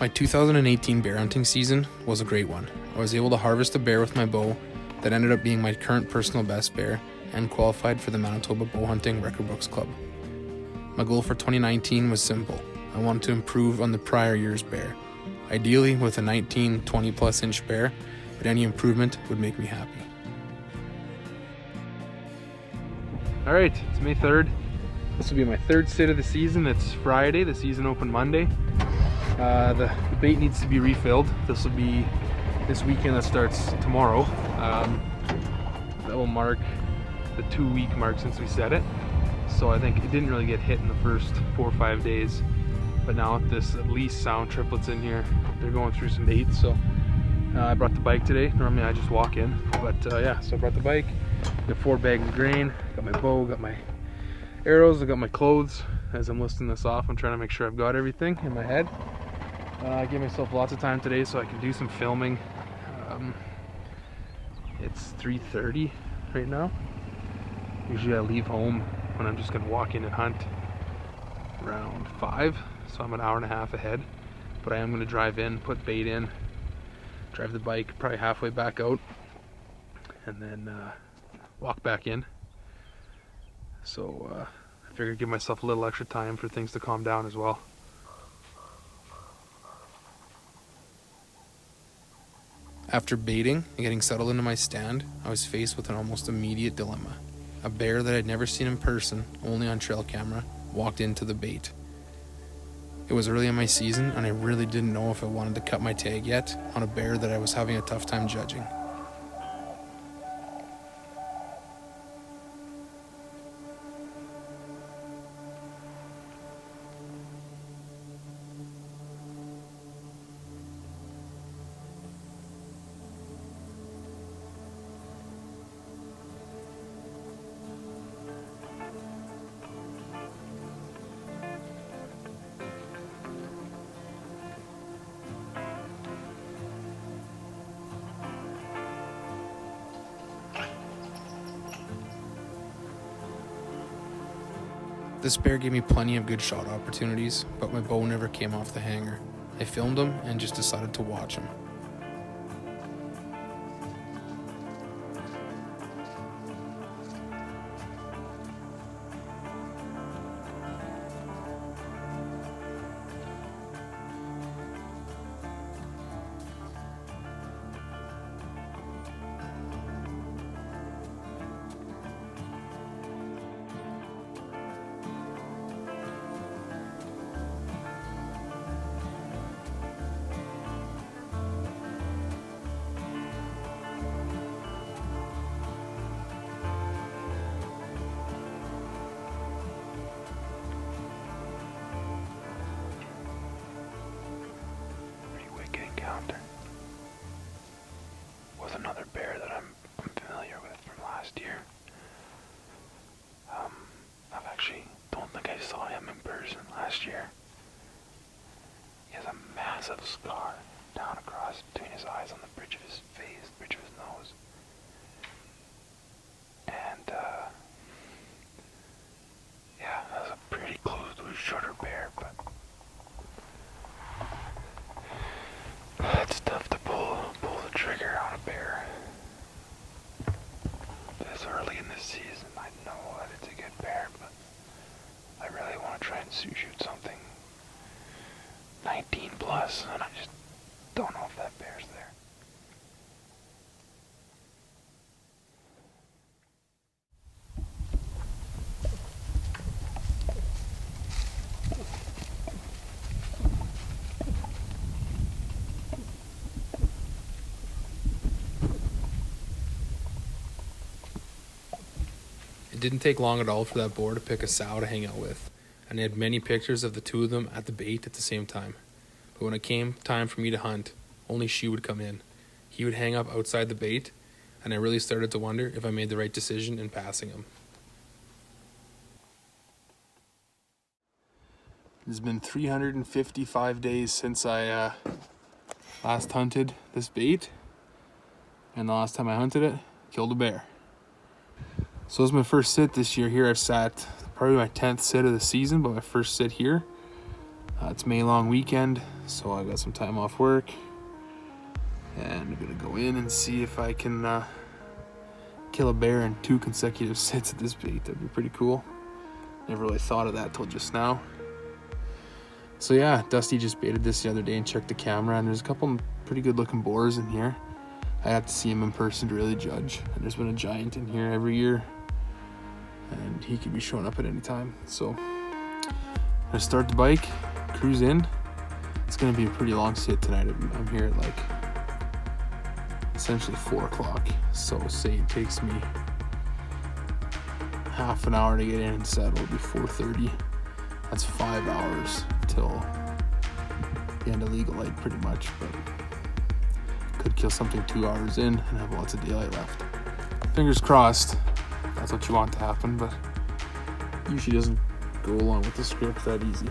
My 2018 bear hunting season was a great one. I was able to harvest a bear with my bow that ended up being my current personal best bear and qualified for the Manitoba Bow Hunting Record Books Club. My goal for 2019 was simple. I wanted to improve on the prior year's bear, ideally with a 19-20 plus inch bear, but any improvement would make me happy. Alright, it's May 3rd. This will be my third sit of the season. It's Friday, the season opened Monday. The bait needs to be refilled. This will be this weekend that starts tomorrow. That will mark the 2-week mark since we set it. So I think it didn't really get hit in the first 4 or 5 days. But now with this at least sound triplets in here, they're going through some bait. So I brought the bike today. Normally I just walk in, but yeah, so I brought the bike. Got 4 bags of grain, got my bow, got my arrows, I got my clothes. As I'm listing this off, I'm trying to make sure I've got everything in my head. I gave myself lots of time today so I can do some filming. It's 3:30 right now. Usually I leave home when I'm just gonna walk in and hunt around 5, so I'm an hour and a half ahead. But I am gonna drive in, put bait in, drive the bike probably halfway back out, and then walk back in. So I figured give myself a little extra time for things to calm down as well. After baiting and getting settled into my stand, I was faced with an almost immediate dilemma. A bear that I'd never seen in person, only on trail camera, walked into the bait. It was early in my season and I really didn't know if I wanted to cut my tag yet on a bear that I was having a tough time judging. This bear gave me plenty of good shot opportunities, but my bow never came off the hanger. I filmed him and just decided to watch him. Encounter with another bear that I'm familiar with from last year. I've actually don't think I saw him in person last year. He has a massive scar down across between his eyes on the bridge of his face, bridge of his nose. And yeah, that was a pretty close to a shorter bear, but it's tough to pull the trigger on a bear this early in the season. I know that it's a good bear, but I really want to try and shoot something 19 plus, and I just don't know if that bear's there. It didn't take long at all for that boar to pick a sow to hang out with, and I had many pictures of the two of them at the bait at the same time. But when it came time for me to hunt, only she would come in. He would hang up outside the bait, and I really started to wonder if I made the right decision in passing him. It's been 355 days since I last hunted this bait, and the last time I hunted it, killed a bear. So it was my first sit this year. Here I've sat probably my 10th sit of the season, but my first sit here. It's May long weekend, so I got some time off work, and I'm gonna go in and see if I can kill a bear in 2 consecutive sits at this bait. That'd be pretty cool. Never really thought of that till just now. So yeah, Dusty just baited this the other day and checked the camera, and there's a couple pretty good looking boars in here. I have to see him in person to really judge, and there's been a giant in here every year, and he could be showing up at any time. So I'm gonna start the bike, cruise in. It's gonna be a pretty long sit tonight. I'm here at like essentially 4 o'clock. So say it takes me half an hour to get in and settle, it'll be 4:30. That's 5 hours till the end of legal light pretty much, but could kill something 2 hours in and have lots of daylight left. Fingers crossed, that's what you want to happen, but usually doesn't go along with the script that easy.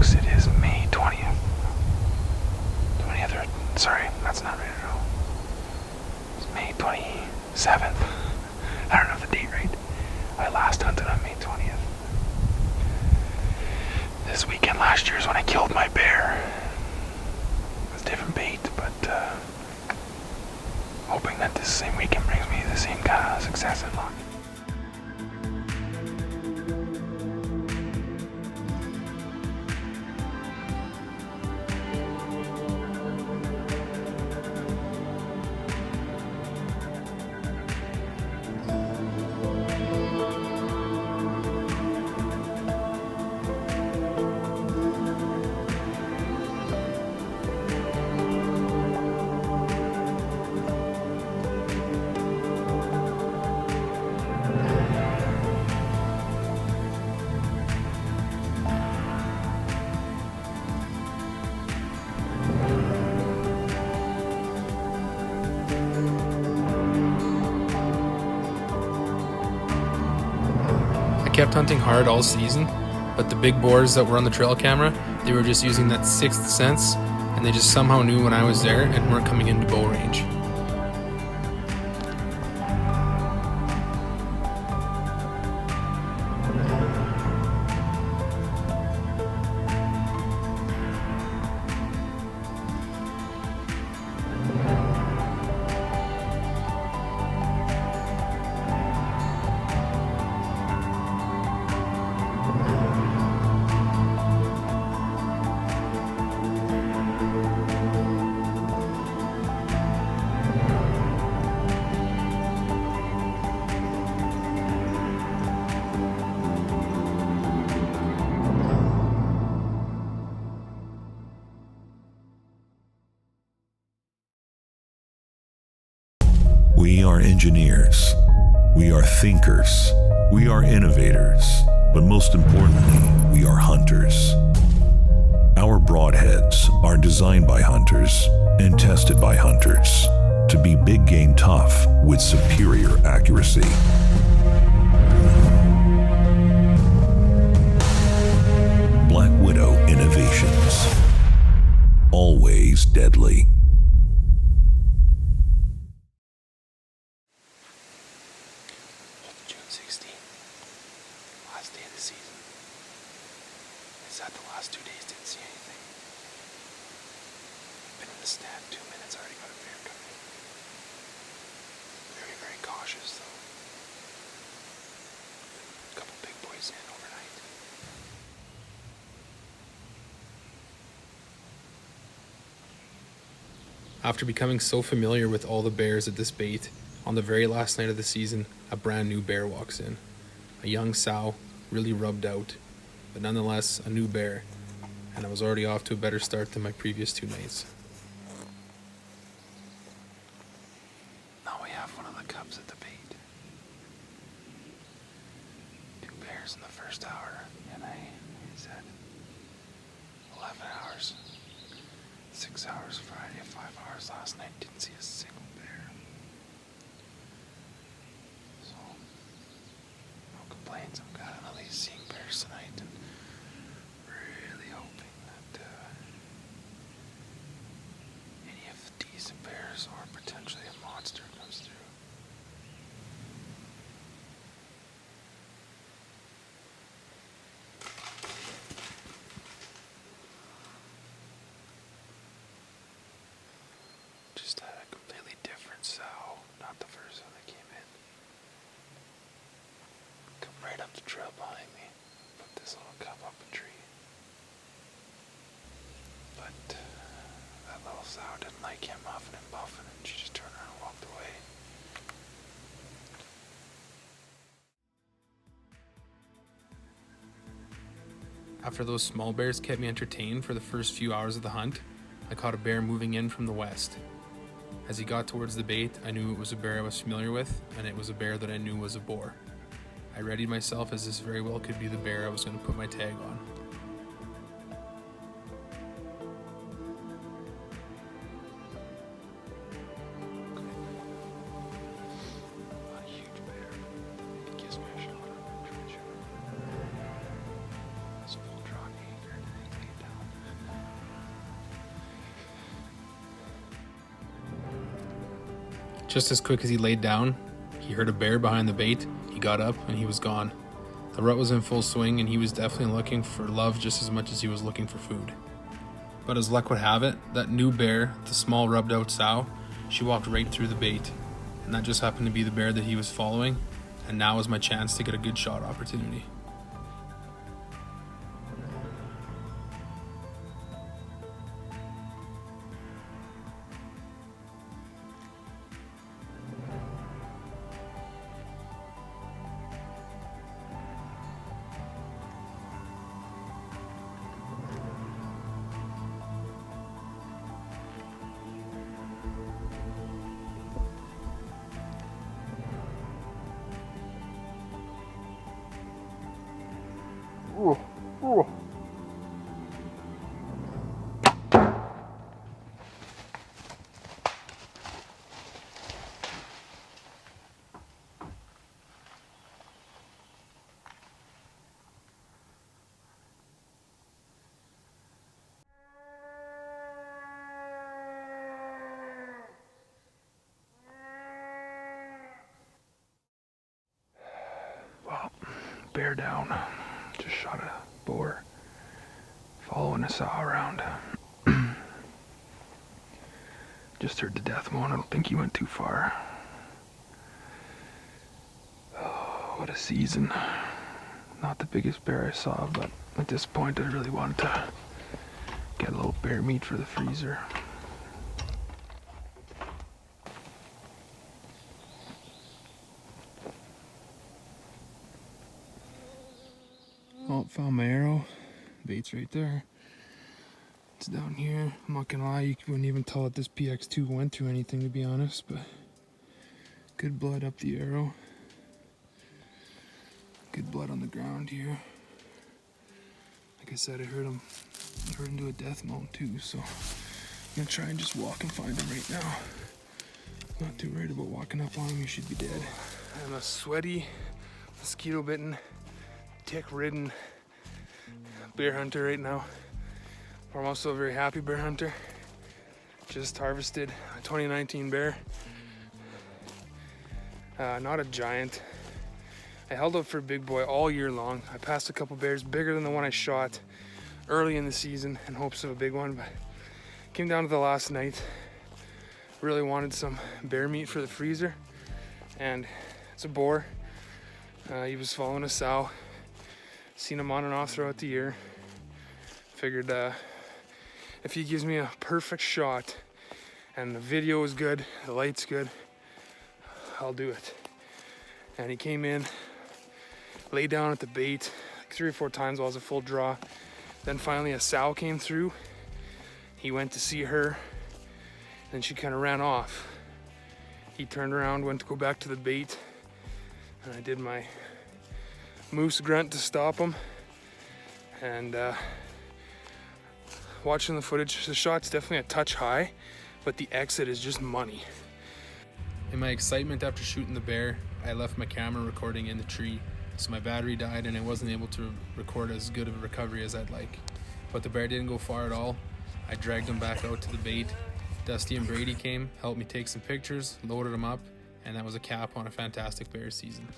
It is May 20th. Sorry, that's not right at all. It's May 27th. I don't know the date right. I last hunted on May 20th. This weekend last year is when I killed my bear. It was different bait, but hoping that this same weekend brings me the same kind of success and luck. I kept hunting hard all season, but the big boars that were on the trail camera, they were just using that sixth sense, and they just somehow knew when I was there and weren't coming into bow range. We are engineers, we are thinkers, we are innovators, but most importantly, we are hunters. Our broadheads are designed by hunters and tested by hunters to be big game tough with superior accuracy. Black Widow Innovations. Always deadly. June 16th, last day of the season. I sat the last 2 days, didn't see anything. Been the stand 2 minutes, I already got a bear coming. Very, very cautious though. A couple big boys in overnight. After becoming so familiar with all the bears at this bait, on the very last night of the season, a brand new bear walks in. A young sow, really rubbed out, but nonetheless a new bear, and I was already off to a better start than my previous 2 nights. Now we have one of the cubs at the bait. 2 bears in the first hour, and I said 11 hours, 6 hours Friday, 5 hours last night, didn't see a single bear. So, no complaints, I'm glad I'm at least seeing bears tonight, and really hoping that any of the decent bears or potentially a monster comes through. Just had a completely different sow, not the first one that came in. Come right up the trail behind me, put this little cub up a tree. But that little sow didn't like him huffing and puffing, and she just turned around and walked away. After those small bears kept me entertained for the first few hours of the hunt, I caught a bear moving in from the west. As he got towards the bait, I knew it was a bear I was familiar with, and it was a bear that I knew was a boar. I readied myself as this very well could be the bear I was going to put my tag on. Not a huge bear. It gives me a shot. I'm trying to shoot him. That's full drawn eager and then he laid down. Just as quick as he laid down, he heard a bear behind the bait. He got up and he was gone. The rut was in full swing and he was definitely looking for love just as much as he was looking for food. But as luck would have it, that new bear, the small rubbed out sow, she walked right through the bait. And that just happened to be the bear that he was following, and now was my chance to get a good shot opportunity. Ooh, ooh. Well, bear down. Just shot a boar, following a sow around. Just heard the death moan. I don't think he went too far. Oh, what a season. Not the biggest bear I saw, but at this point I really wanted to get a little bear meat for the freezer. Oh, found my arrow. Bait's right there. It's down here. I'm not gonna lie, you wouldn't even tell that this PX2 went through anything, to be honest, but good blood up the arrow. Good blood on the ground here. Like I said, I heard him do a death moan too, so I'm gonna try and just walk and find him right now. Not too worried about walking up on him, he should be dead. I'm a sweaty, mosquito-bitten, tick-ridden bear hunter right now. I'm also a very happy bear hunter. Just harvested a 2019 bear. Not a giant. I held up for a big boy all year long. I passed a couple bears bigger than the one I shot early in the season in hopes of a big one, but Came down to the last night. Really wanted some bear meat for the freezer, and it's a boar. He was following a sow. Seen him on and off throughout the year. Figured if he gives me a perfect shot and the video is good, the light's good, I'll do it. And he came in, laid down at the bait like 3 or 4 times while it was a full draw. Then finally a sow came through. He went to see her, and she kind of ran off. He turned around, went to go back to the bait, and I did my moose grunt to stop him. And watching the footage, the shot's definitely a touch high, but the exit is just money. In my excitement after shooting the bear, I left my camera recording in the tree, so my battery died and I wasn't able to record as good of a recovery as I'd like. But the bear didn't go far at all. I dragged him back out to the bait. Dusty and Brady came, helped me take some pictures, loaded him up, and that was a cap on a fantastic bear season.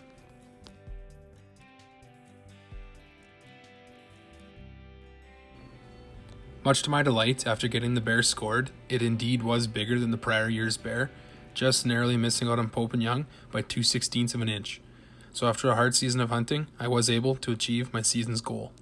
Much to my delight, after getting the bear scored, it indeed was bigger than the prior year's bear, just narrowly missing out on Pope and Young by 2/16 of an inch. So after a hard season of hunting, I was able to achieve my season's goal.